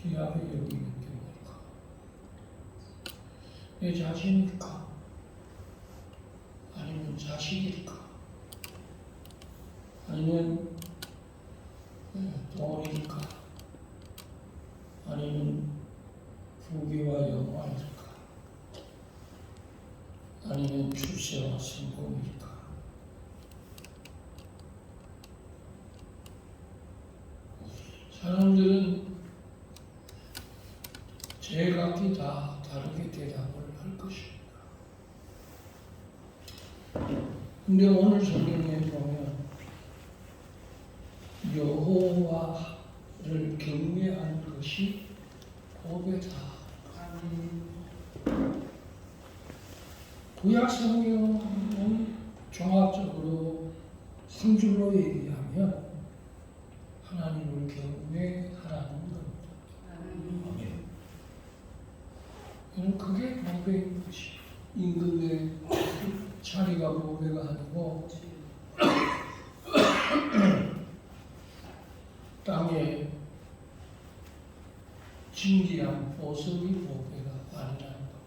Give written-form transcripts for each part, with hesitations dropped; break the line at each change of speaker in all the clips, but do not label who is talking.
귀하게 여기는 게 뭘까? 내 자신일까? 아니면 자식일까? 아니면 돈일까? 아니면 부귀와 영화일까? 아니면 출세와 성공일까? 사람들은 제각기 다 다르게 대답을 할 것입니다. 근데 오늘 성경에 보면 여호와를 경외하는 것이 복이다. 구약 성경은 종합적으로 3줄로 얘기하면 하나님을 경외하라는 겁니다. 그게 보배인 것이 임금의 자리가 보배가 아니고 땅에 진귀한 보석이 보배가 아니라는 겁니다.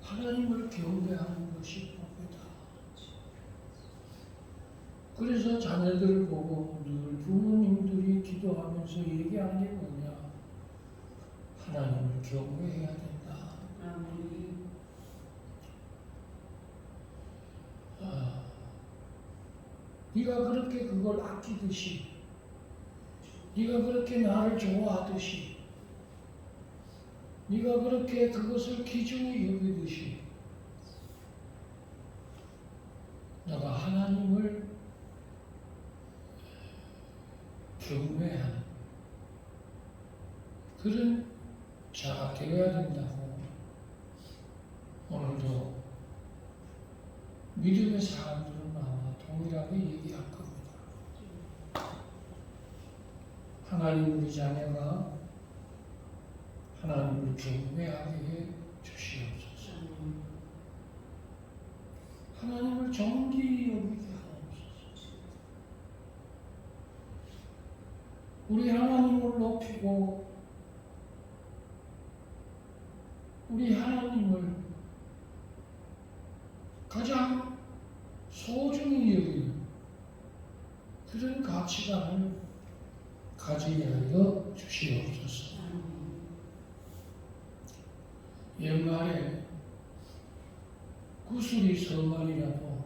하나님을 경배하는 것이 보배다. 그래서 자녀들을 보고 늘 부모님들이 기도하면서 얘기하는 게 뭐냐? 하나님을 경외해야 된다. 네가 그렇게 그걸 아끼듯이, 네가 그렇게 나를 좋아하듯이, 네가 그렇게 그것을 귀중히 여기듯이 내가 하나님을 경외하는 그런 자가 되어야 된다고 오늘도 믿음의 사람들은 아마 동일하게 얘기할 겁니다. 하나님 우리 자녀가 하나님을 경외하게 해 주시옵소서. 하나님을 정직히 여기게 하옵소서. 우리 하나님을 높이고 우리 하나님을 가장 소중히 여기는 그런 가치관을 가지게 하여 주시옵소서. 옛말에 구슬이 서만이라도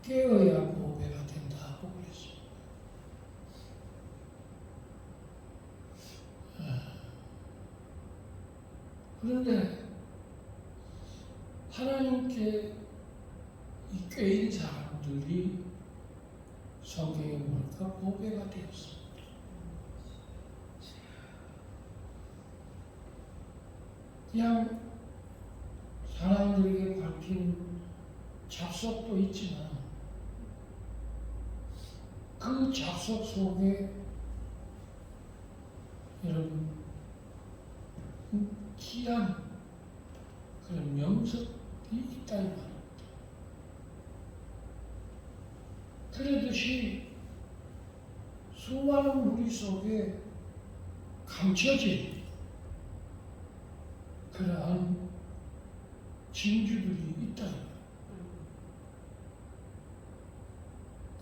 깨어야 보배가 된다고 그랬습니다. 그런데 하나님께 이 꾀인 사람들이 성경에 보니까 보배가 되었습니다. 그냥 사람들에게 밝힌 잡속도 있지만 그 잡속 속에 여러분 귀한 그런 명석이 있다 이 말입니다. 그러듯이 수많은 무리 속에 감춰진 그러한 진주들이 있다.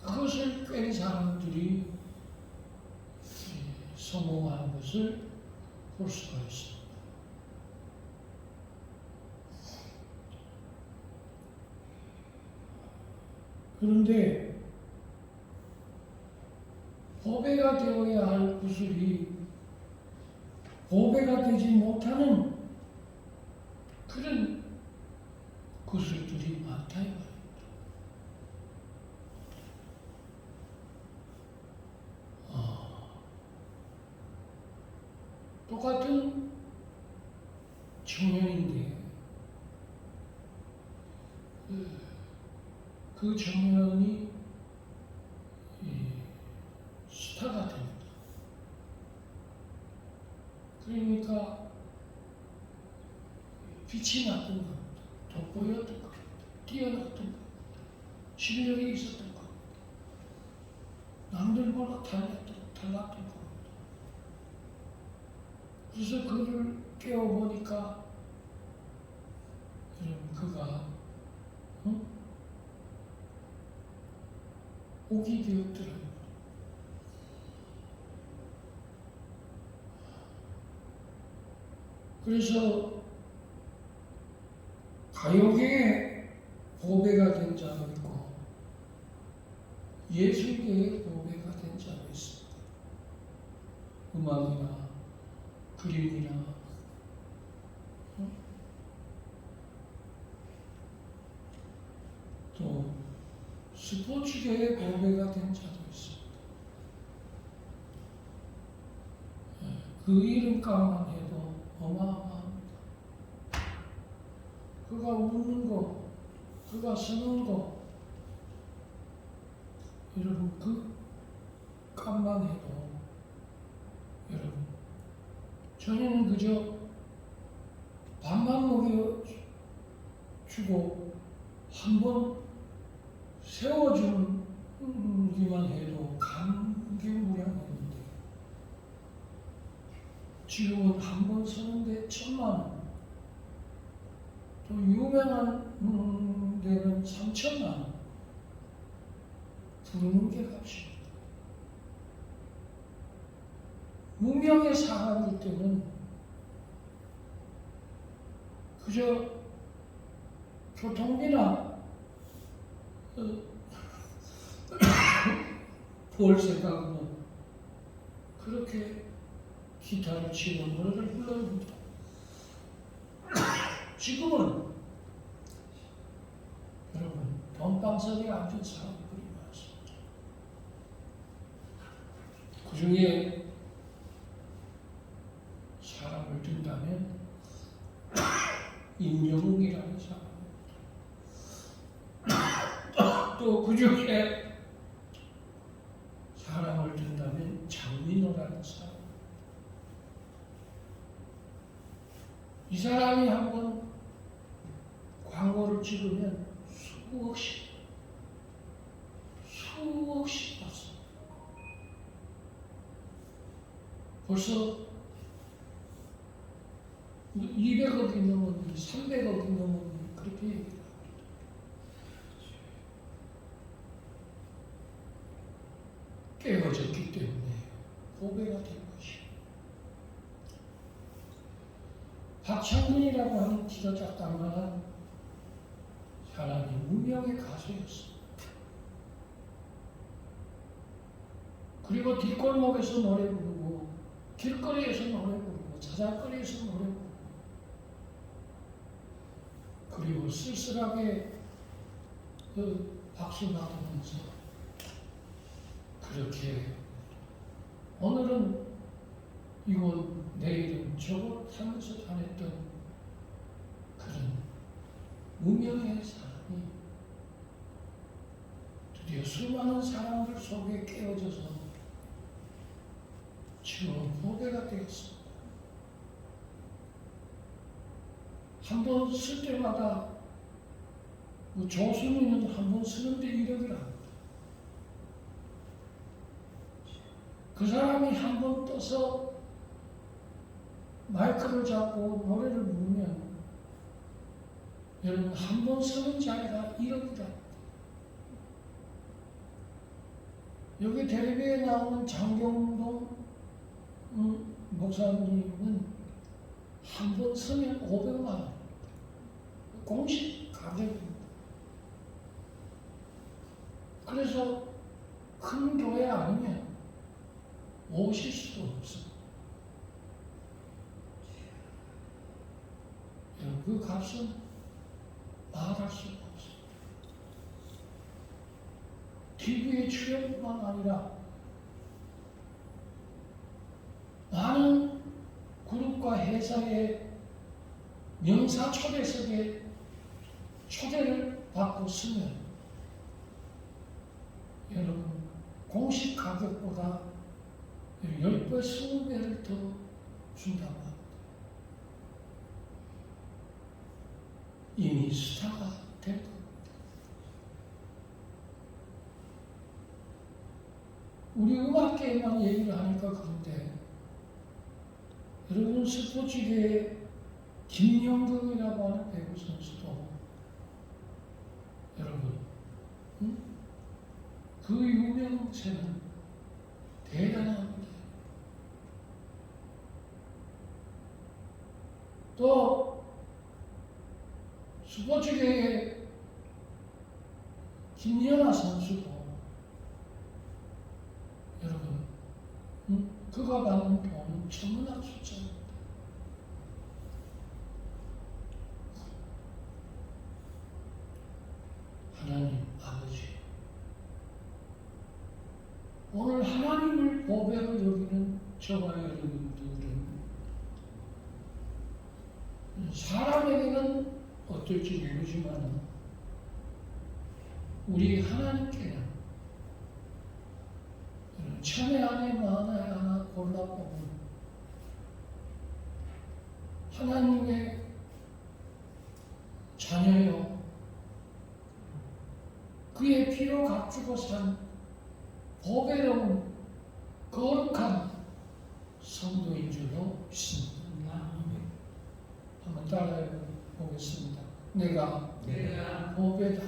그것을 꿰는 사람들이 성공하는 것을 볼 수가 있습니다. 그런데 보배가 되어야 할 구슬이 보배가 되지 못하는 그런 구슬들이 많다 이 말입니다. 똑같은 청년인데 그 청년이 스타가 됩니다. 그러니까 빛이 났던 겁니다. 돋보였던 겁니다. 뛰어났던 겁니다. 실력이 있었던 겁니다. 남들보다 달랐던 겁니다. 그래서 그를 깨워보니까 그가 옥이 되었더라고요. 그래서 가요계의 보배가 된 자도 있고 예술계의 보배가 된 자도 있습니다. 음악이나 그림이나 또 스포츠계의 보배가 된 자도 있습니다. 그 이름값만 해도 어마어마합니다. 그가 웃는 거, 그가 쓰는 거, 여러분 그 값만 해도 여러분 저희는 그저 밥만 먹여주고 한번 세워주기만 해도 감개무량했는데 지금은 한 번 서는데 1,000만 원, 또 유명한 데는 3,000만 원 부르는 게 값입니다. 무명의 사람일 때는 그저 교통비나 볼 생각으로 그렇게 기타를 치고 노래를 불렀는데 지금은 여러분 돈방석에 앉은 사람들이 많습니다. 그 중에 사람을 든다면 임영웅이라는 사람, 또 그 중에 사람을 든다면 장민호라는 사람. 이 사람이 한번 광고를 찍으면 수억씩 받습니다. 벌써 200억이 넘었니 300억이 넘었니 그렇게 얘기를 합니다. 깨어졌기 때문에 보배가 된 것이. 박창근이라고 하는 키가 작다만 사람이 무명의 가수였습니다. 그리고 뒷골목에서 노래 부르고 길거리에서 노래 부르고 자작거리에서 노래 부르고 그리고 쓸쓸하게 박수 받으면서 그렇게 오늘은 이곳 내일은 저곳 하면서 다녔던 그런 무명의 사람이 드디어 수많은 사람들 속에 깨어져서 지금 보배가 되었습니다. 한 번 쓸 때마다 조수민은 한 번 쓰는데 1억이라 합니다. 그 사람이 한 번 떠서 마이크를 잡고 노래를 부르면 여러분 한 번 쓰는 자리가 1억이다. 여기 텔레비에 나오는 장경동 목사님은 한 번 쓰면 500만 원. 공식 가격입니다. 그래서 큰 교회 아니면 오실 수도 없습니다. 그 값은 말할 수가 없습니다. TV에 출연뿐만 아니라 많은 그룹과 회사의 명사 초대석에 초대를 받고 쓰면 여러분 공식 가격보다 10배, 20배를 더 준다고 합니다. 이미 스타가 될 겁니다. 우리 음악계에만 얘기를 하니까 그런데 여러분 스포츠계에 김연경이라고 하는 배구 선수도 여러분 그 유명세는 대단합니다. 또 스포츠계에 김연아 선수도 여러분 그가 받는 돈은 천문학 숫자입니다. 하나님 아버지, 오늘 하나님을 보배로 여기는 저와 여러분들은 사람에게는 어떨지 모르지만 우리 하나님께는 천에 안에 만에 하나 골라보면 하나님의 자녀요, 그의 피로 값주고 산 보배로운 거룩한 성도인 줄로 믿습니다. 한번 따라해 보겠습니다. 내가 보배다.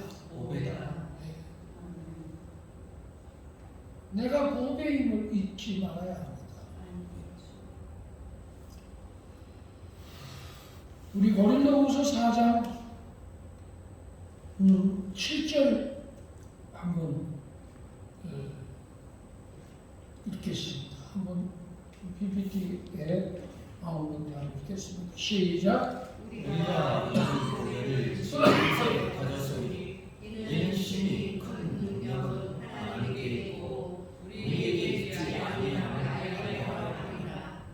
내가 보배임을 잊지 말아야 합니다. 우리 고린도후서 4장 7절 한번 읽겠습니다. 한번 PPT에 나오는 대로 읽겠습니다. 시작.
우리가 이 보배를 지혜롭게 가졌으니 이는 심히 큰 능력은 하나님께 있고 우리에게 있지 아니함을 알게 하려 함이라.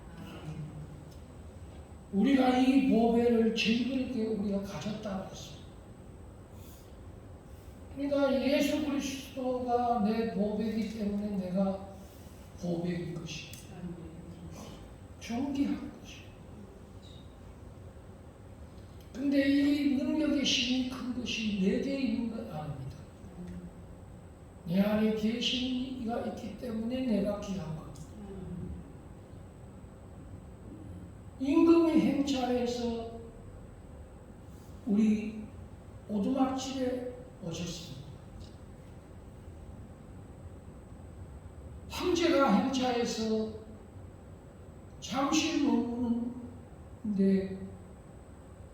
우리가 이 보배를 즐겁게 우리가 가졌다고 했습니다. 그러니까 예수 그리스도가 내 보배이기 때문에 내가 보배인 것이 존귀한 것이. 근데 이 능력의 힘이 큰 것이 내게 있는 것 아닙니다. 내 안에 계신 이가 있기 때문에 내가 귀한 겁니다. 임금의 행차에서 우리 오두막집에 오셨습니다. 황제가 행차해서 잠시 머무는데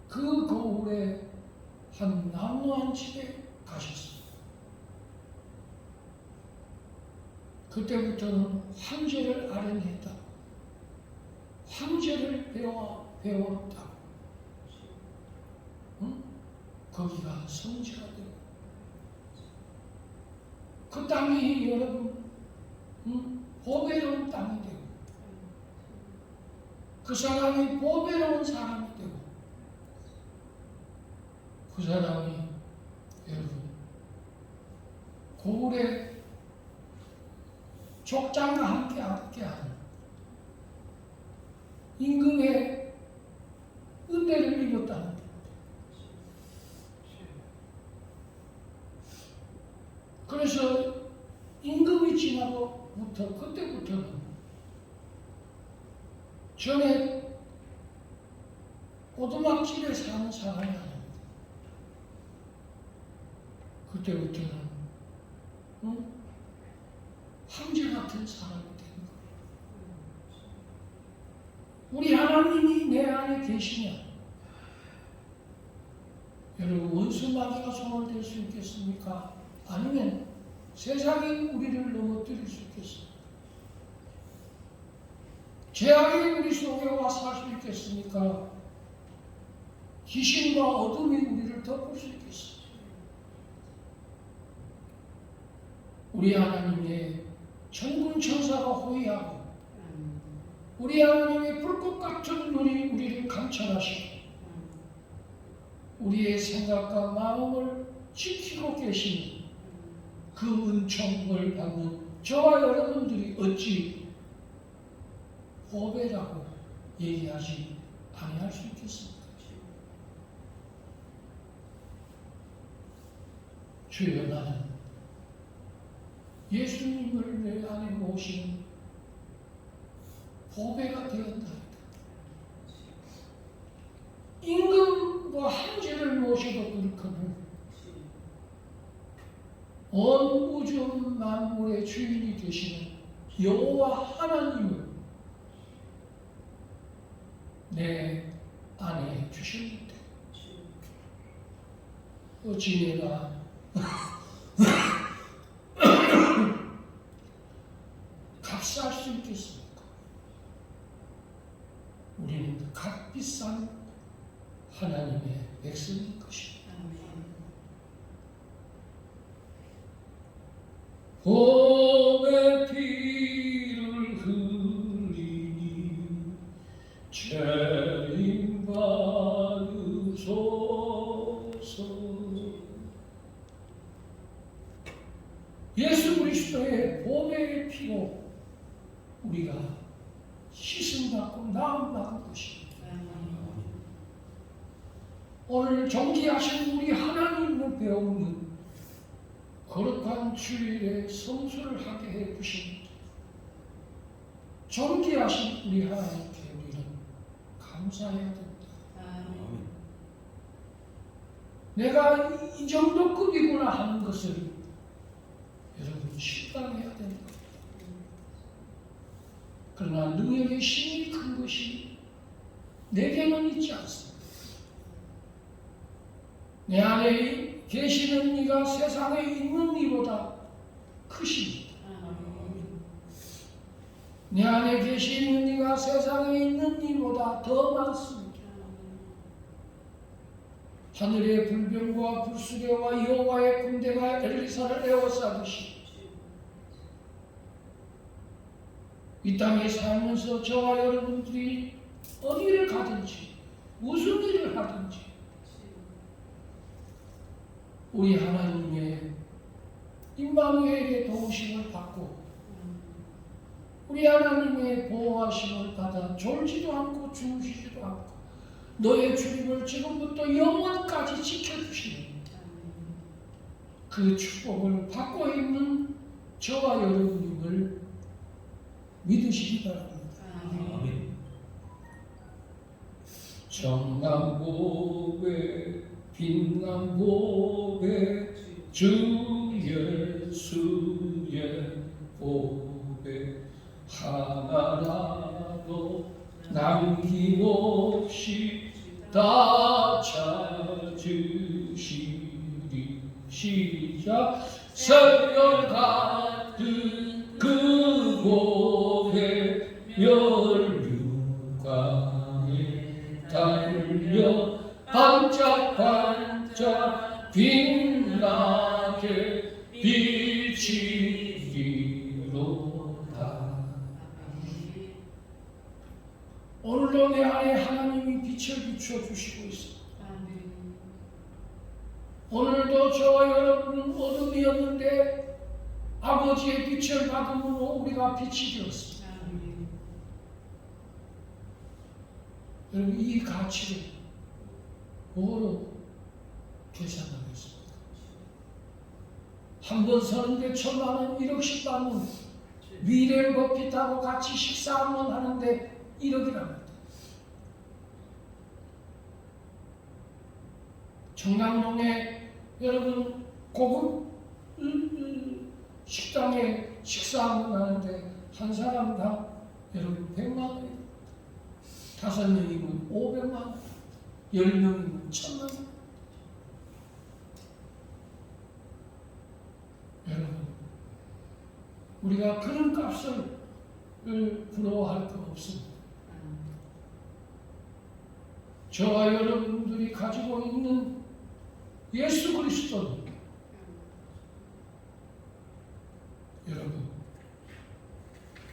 그 거울에 한 나무 한 집에 가셨습니다. 그때부터는 황제를 아련했다. 황제를 배웠다. 응? 거기가 성지가 되고 그 땅이 여러분 보배로운 땅이 되고 그 사람이 보배로운 사람이 되고 그 사람이 여러분 고울에 족장과 함께하는 임금의 은혜를 입었다는 겁니다. 그래서 임금이 지나고부터 그때부터는 전에 오두막집에 사는 사람이 아닙니다. 그때부터는 황제 같은 사람이 되는 거예요. 우리 하나님이 내 안에 계시냐? 여러분 원수 마귀가 손을 댈 수 있겠습니까? 아니면 세상이 우리를 넘어뜨릴 수 있겠습니까? 죄악이 우리 속에 와서 할 수 있겠습니까? 귀신과 어둠이 우리를 덮을 수 있겠습니까? 우리 하나님의 천군 천사가 호위하고 우리 하나님의 불꽃 같은 눈이 우리를 감찰하시고 우리의 생각과 마음을 지키고 계시는 그 은총을 받는 저와 여러분들이 어찌 보배라고 얘기하지 아니할 수 있겠습니까? 주여 나는 예수님을 내 안에 모시는 보배가 되었다. 보셔도 그렇거든. 온 우주 만물의 주인이 되시는 여호와 하나님을 내 안에 주셨는데 어찌 내가 값쌀 수 있겠습니까? 우리는 값비싼 하나님의 백성인 것입니다. 봄의 피를 흘리니 죄인 받으소서. 예수 그리스도의 봄의 피로 우리가 씻음받고 나음받은 것입니다. 오늘 존귀하신 우리 하나님을 배우는 거룩한 주일에 성수를 하게 해 주십니다. 존귀하신 우리 하나님께 우리는 감사해야 됩니다. 내가 이 정도 급이구나 하는 것을 여러분 실감해야 됩니다. 그러나 능력의 힘이 큰 것이 내게는 있지 않습니다. 내 안에 계시는 이가 세상에 있는 이보다 크십니다. 내 안에 계시는 이가 세상에 있는 이보다 더 많습니다. 하늘의 불병과 불수레와 여호와의 군대가 엘리사를 에워싸듯이 이 땅에 살면서 저와 여러분들이 어디를 가든지 무슨 일을 하든지 우리 하나님의 임마누엘의 도우심을 받고 우리 하나님의 보호하심을 받아 졸지도 않고 주무시지도 않고 너의 출입을 지금부터 영원까지 지켜주시는 그 축복을 받고 있는 저와 여러분임을 믿으시기 바랍니다.
아멘.
정남보배 빛남보배 주 예수의 보배 하나라도 남김없이 다 찾으시리. 시작. 설령 같은 그 보배 연류관에 달려 반짝반짝 빛나게 비치리로다. 오늘도 내 안에 하나님이 빛을 비춰주시고 있습니다. 오늘도 저와 여러분은 어둠이었는데 아버지의 빛을 받음으로 우리가 빛이 되었습니다. 여러분 이 가치를 뭐로 계산하겠습니까? 한 번 서는데 1,000만 원 1억씩 받는 미래를 버핏하고 같이 식사 한 번 하는데 1억이랍니다. 청남동에 여러분 고급 식당에 식사 한 번 하는데 한 사람당 여러분 100만 원입니다. 5명이면 500만 원, 10명이면 1,000만 원. 여러분, 우리가 그런 값을 부러워할 거 없습니다. 저와 여러분들이 가지고 있는 예수 그리스도는 여러분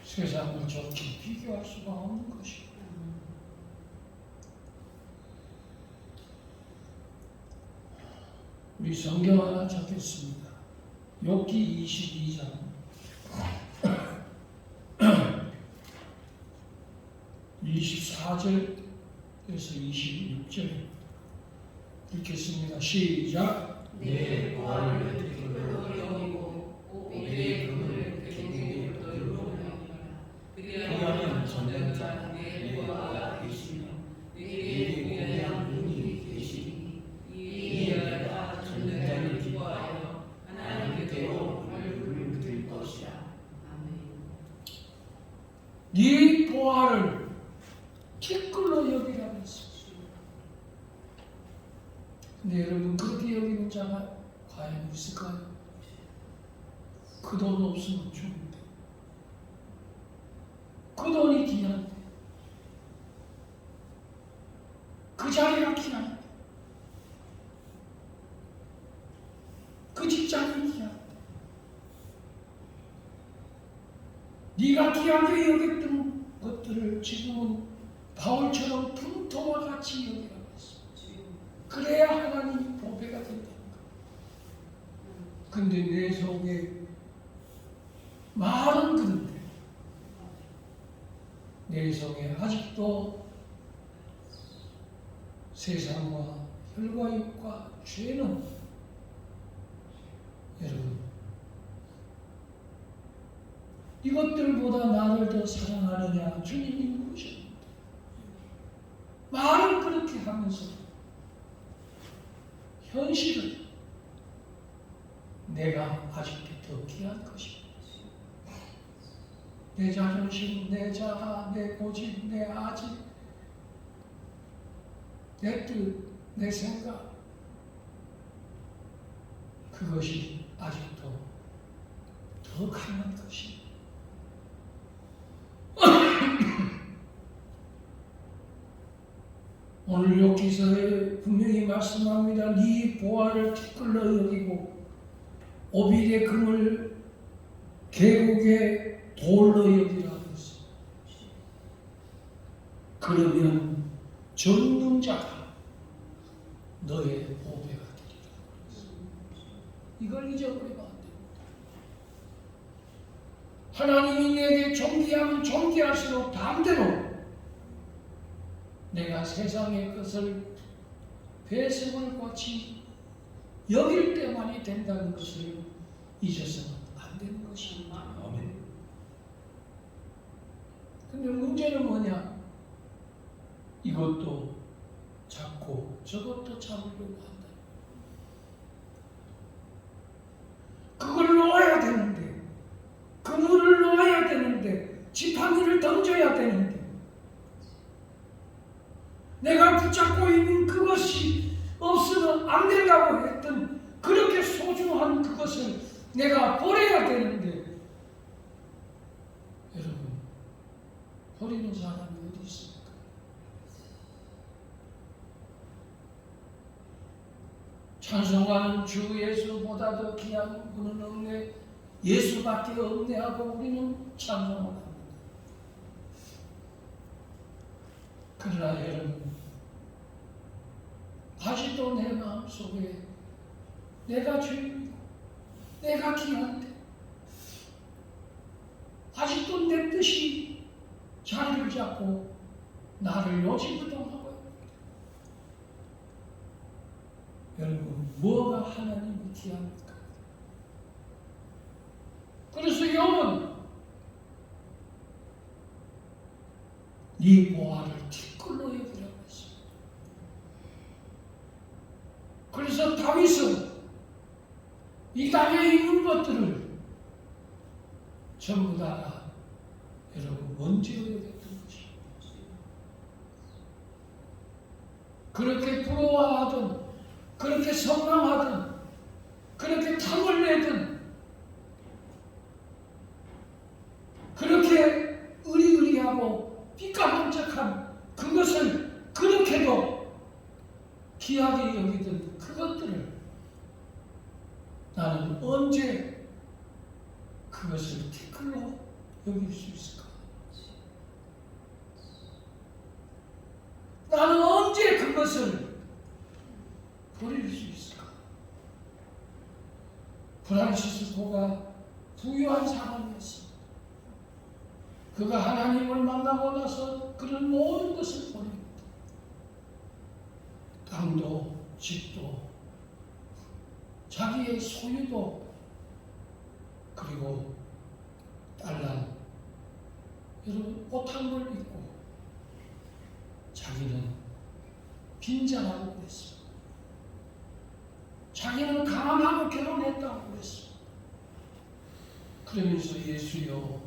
세상과 좋게 비교할 수가 없는 것입니다. 우리 성경 하나 찾겠습니다. 욥기 22장 24절에서 26절 읽겠습니다. 시작.
내 보화를 그들로 여기고 내 금을 그들로 여기라. 그리하면 전능자 내 보화가 계시며 내게 위대한 분이 계시니 이에
네 보화를 티끌로 여기라고 했습니다. 근데 여러분 그렇게 여기는 자가 과연 있을까요? 그 돈 없으면 죽는데 그 돈이 귀한데 그 자리가 귀한데 그 직장이 귀한데 네가 귀하게 여겼던 것들을 지금은 바울처럼 품토와 같이 여기라고 했습니다. 그래야 하나님이 보배가 된다는 거예요. 근데 내 속에 말은 그런데 내 속에 아직도 세상과 혈과 육과 죄는 여러분 이것들보다 나를 더 사랑하느냐 주님이 물으셨는데 말은 그렇게 하면서 현실은 내가 아직도 더 귀한 것입니다. 내 자존심, 내 자아, 내 고집, 내 아집, 내 뜻, 내 생각 그것이 아직도 더 강한 것입니다. 오늘 여기서에 분명히 말씀합니다. 네 보화를 티끌로 여기고 오빌의 금을 계곡의 돌로 여기라고 했습니다. 그러면 전능자가 너의 보배가 되리라. 이걸 잊어버리면 안 됩니다. 하나님이 내게 존귀하면 존귀할수록 반대로 내가 세상의 것을 배색을 같이 여길 때만이 된다는 것을 잊어서는 안 되는 것입니다.
아멘.
근데 문제는 뭐냐? 이것도 잡고 저것도 잡으려고 한다. 그걸 놓아야 되는데, 그물을 놓아야 되는데, 지팡이를 던져야 되는데, 내가 붙잡고 있는 그것이 없으면 안 된다고 했던 그렇게 소중한 그것을 내가 버려야 되는데, 여러분, 버리는 사람이 어디 있습니까? 찬송하는 주 예수보다 더 귀한 분은 없네, 예수밖에 없네 하고 우리는 찬송을 합니다. 그러나 여러분, 아직도 내 마음속에 내가 죄인이고 내가 귀한데 아직도 내 뜻이 자리를 잡고 나를 요지부동하고 있습니다. 여러분, 뭐가 하나님이 귀합니까? 그래서 욥은 네 보화를 티끌로 여기라고 했습니다. 그래서 다윗은 이 땅에 있는 것들을 전부 다 여러분 먼저 여겼던 것입니다. 그렇게 부러워하든 그렇게 성랑하든 그렇게 탐을 내든 그렇게 의리의리하고 삐까번쩍한 그것을 그렇게도 귀하게 여기던 그것들을 나는 언제 그것을 티끌로 여길 수 있을까? 나는 언제 그것을 버릴 수 있을까? 프란시스코가 부유한 사람이었습니다. 그가 하나님을 만나고 나서 그런 모든 것을 버립니다. 땅도 집도 자기의 소유도 그리고 딸랑 여러분 옷 한 벌 입고 자기는 빈장하고 그랬습니다. 자기는 가난하고 결혼했다고 그랬습니다. 그러면서 예수여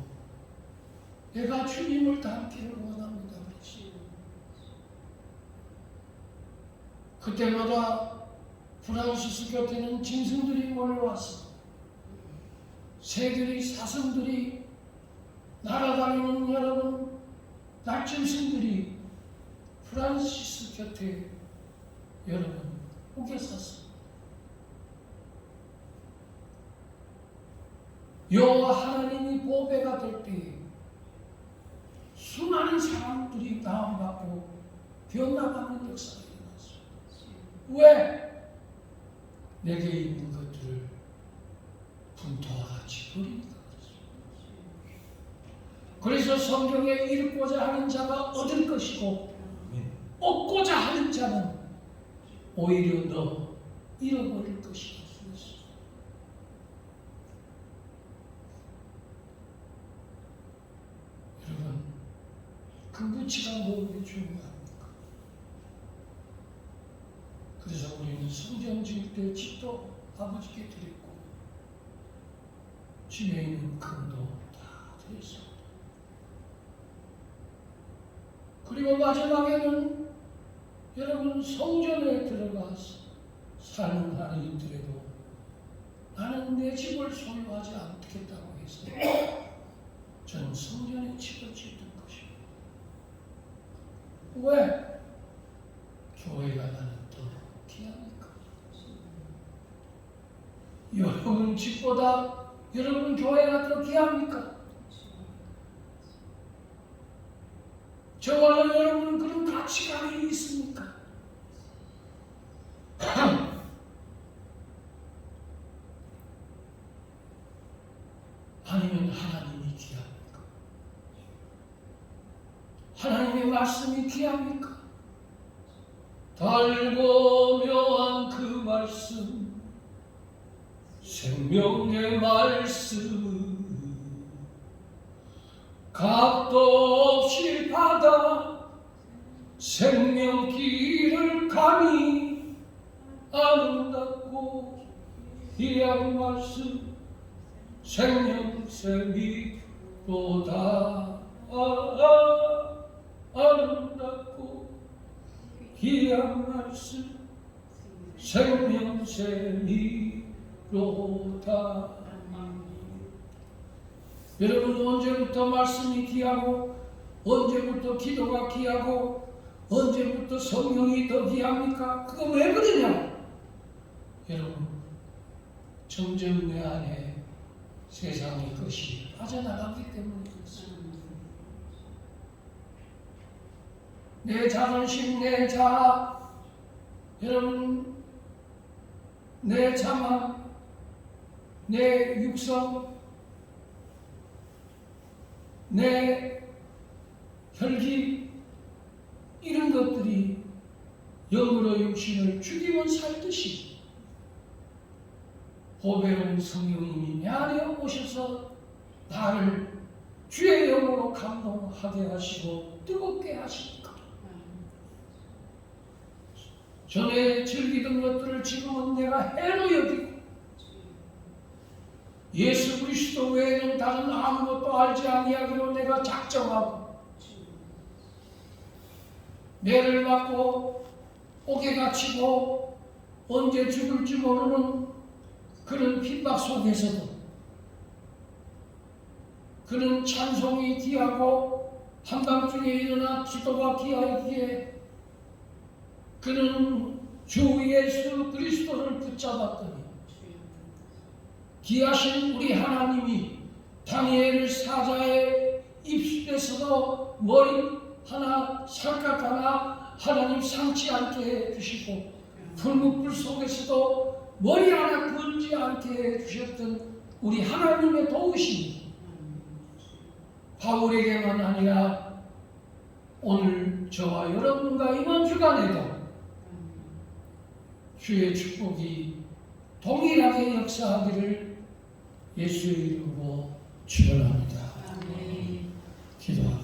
내가 주님을 닮기를 원합니다. 그때마다 프란시스 곁에는 짐승들이 몰려왔어. 새들이, 사슴들이, 날아다니는 여러분 날짐승들이 프란시스 곁에 여러분 오게 섰어. 여호와 하나님이 보배가 될 때에 수많은 사람들이 다운받고 변화받는 역사가 일어났어. 왜? 내게 있는 것들을 분토와 같이 버리니까. 그래서 성경에 잃고자 하는 자가 얻을 것이고 얻고자 하는 자는 오히려 너 잃어버릴 것이다. 여러분, 그 무치가 뭐에 중요합니까? 그래서 우리는 성전 지을 때 집도 아버지께 드렸고 집에 있는 금도 다 드렸습니다. 그리고 마지막에는 여러분 성전에 들어가서 사는 한이 있더라도 나는 내 집을 소유하지 않겠다고 해서 저는 성전에 집을 짓는 것입니다. 왜? 교회가 나는 더 귀하니까. 여러분 집보다 여러분 교회가 더 귀합니까? 저와 여러분은 그런 가치관이 있습니까? 아니면 하나님이 귀합니까? 하나님의 말씀이 귀합니까? 달고 묘한 그 말씀, 생명의 말씀, 값도 없이 받아 생명길을 가니 아름답고 귀한 말씀, 생명샘이로다. 아름답고 귀한 말씀, 생명샘이로다. 여러분, 언제부터 말씀이 귀하고 언제부터 기도가 귀하고 언제부터 성령이 더 귀합니까? 그거 왜 그러냐? 여러분, 점점 내 안에 세상의 것이 빠져나가기 때문에 그렇습니다. 내 자존심, 내 자아, 여러분, 내 자만, 내 육성, 내 혈기, 이런 것들이 영으로 육신을 죽이면 살듯이 보배로운 성령님이 내 안에 오셔서 나를 주의 영으로 감동하게 하시고 뜨겁게 하십니까? 전에 즐기던 것들을 지금은 내가 해로 여기고 예수 그리스도 외에는 다른 아무것도 알지 아니하기로 내가 작정하고 매를 맞고 옥에 갇히고 언제 죽을지 모르는 그런 핍박 속에서도 그는 찬송이 귀하고 한밤중에 일어나 기도가 귀하기에 그는 주 예수 그리스도를 붙잡았더니 귀하신 우리 하나님이 다니엘 사자의 입술에서도 머리 하나 살갗 하나 하나님 상치 않게 해주시고 불못불 속에서도 머리 하나 굴지 않게 해주셨던 우리 하나님의 도우심이 바울에게만 아니라 오늘 저와 여러분과 이번 주간에도 주의 축복이 동일하게 역사하기를 예수의 이름으로 축원합니다. 기도합니다.